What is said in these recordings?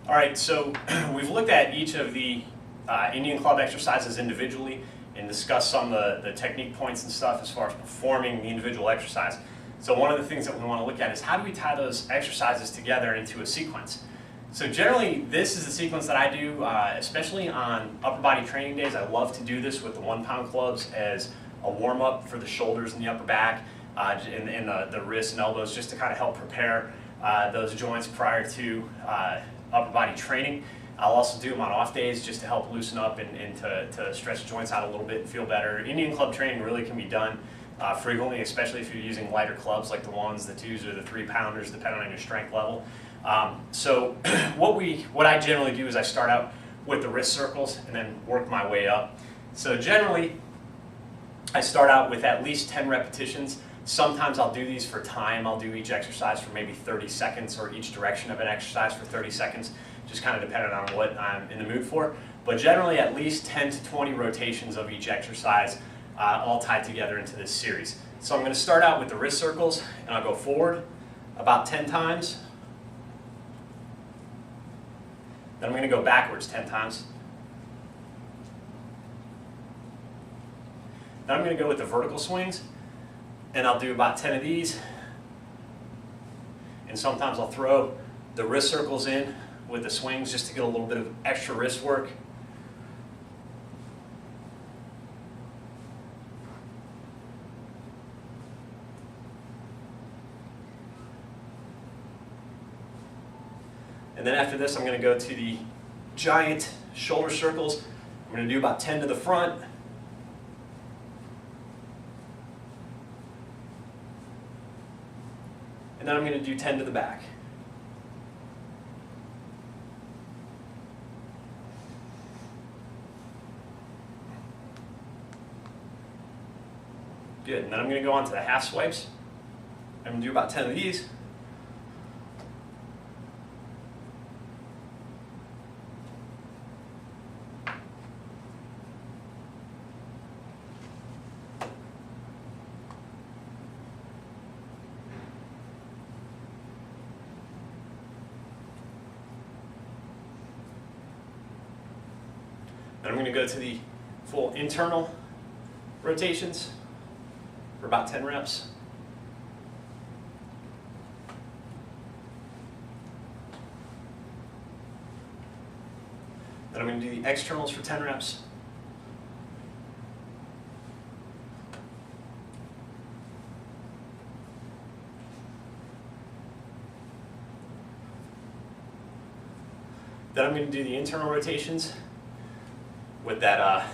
All right, so we've looked at each of the Indian Club exercises individually and discussed some of the technique points and stuff as far as performing the individual exercise. So one of the things that we want to look at is how do we tie those exercises together into a sequence. So generally, this is the sequence that I do, especially on upper body training days. I love to do this with the 1 pound clubs as a warm up for the shoulders and the upper back and the wrists and elbows, just to kind of help prepare those joints prior to upper body training. I'll also do them on off days just to help loosen up and to stretch the joints out a little bit and feel better. Indian club training really can be done frequently, especially if you're using lighter clubs like the 1s, the 2s, or the 3 pounders, depending on your strength level. So what I generally do is I start out with the wrist circles and then work my way up. So generally, I start out with at least 10 repetitions. Sometimes I'll do these for time. I'll do each exercise for maybe 30 seconds or each direction of an exercise for 30 seconds, just kind of depending on what I'm in the mood for. But generally at least 10 to 20 rotations of each exercise all tied together into this series. So I'm going to start out with the wrist circles and I'll go forward about 10 times. Then I'm going to go backwards 10 times. Then I'm going to go with the vertical swings. And I'll do about 10 of these. And sometimes I'll throw the wrist circles in with the swings just to get a little bit of extra wrist work. And then after this, I'm going to go to the giant shoulder circles. I'm going to do about 10 to the front. And then I'm going to do 10 to the back. Good. And then I'm going to go on to the half swipes. I'm going to do about 10 of these. Then I'm going to go to the full internal rotations for about 10 reps. Then I'm going to do the externals for 10 reps. Then I'm going to do the internal rotations with that,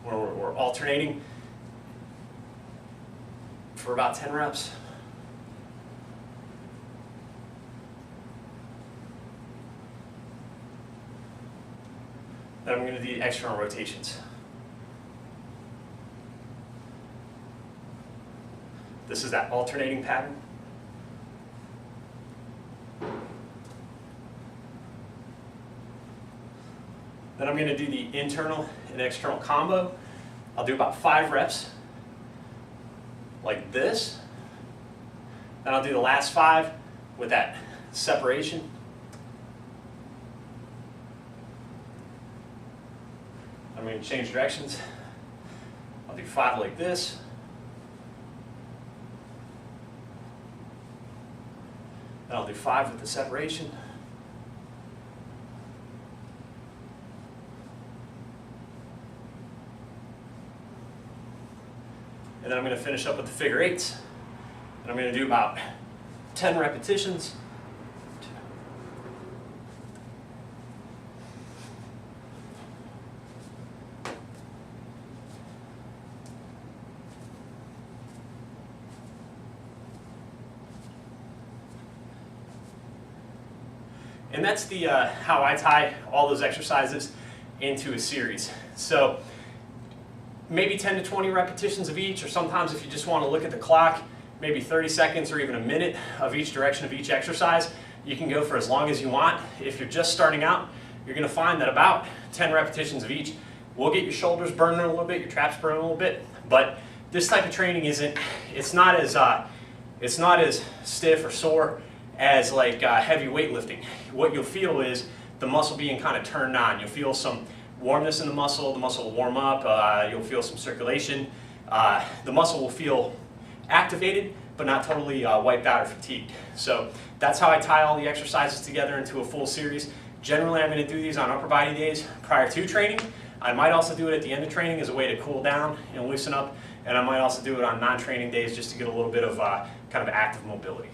where we're alternating for about 10 reps. Then I'm going to do the external rotations. This is that alternating pattern. Then I'm going to do the internal and external combo. I'll do about 5 reps, like this. Then I'll do the last 5 with that separation. I'm going to change directions. I'll do 5 like this. Then I'll do 5 with the separation. And then I'm going to finish up with the figure 8s. And I'm going to do about 10 repetitions. And that's the how I tie all those exercises into a series. So maybe 10 to 20 repetitions of each, or sometimes if you just want to look at the clock, maybe 30 seconds or even a minute of each direction of each exercise. You can go for as long as you want. If you're just starting out, you're going to find that about 10 repetitions of each will get your shoulders burning a little bit, your traps burning a little bit. But this type of training it's not as stiff or sore as like heavy weightlifting. What you'll feel is the muscle being kind of turned on. You'll feel some warmness in the muscle will warm up, you'll feel some circulation. The muscle will feel activated, but not totally wiped out or fatigued. So that's how I tie all the exercises together into a full series. Generally, I'm going to do these on upper body days prior to training. I might also do it at the end of training as a way to cool down and loosen up, and I might also do it on non-training days just to get a little bit of kind of active mobility.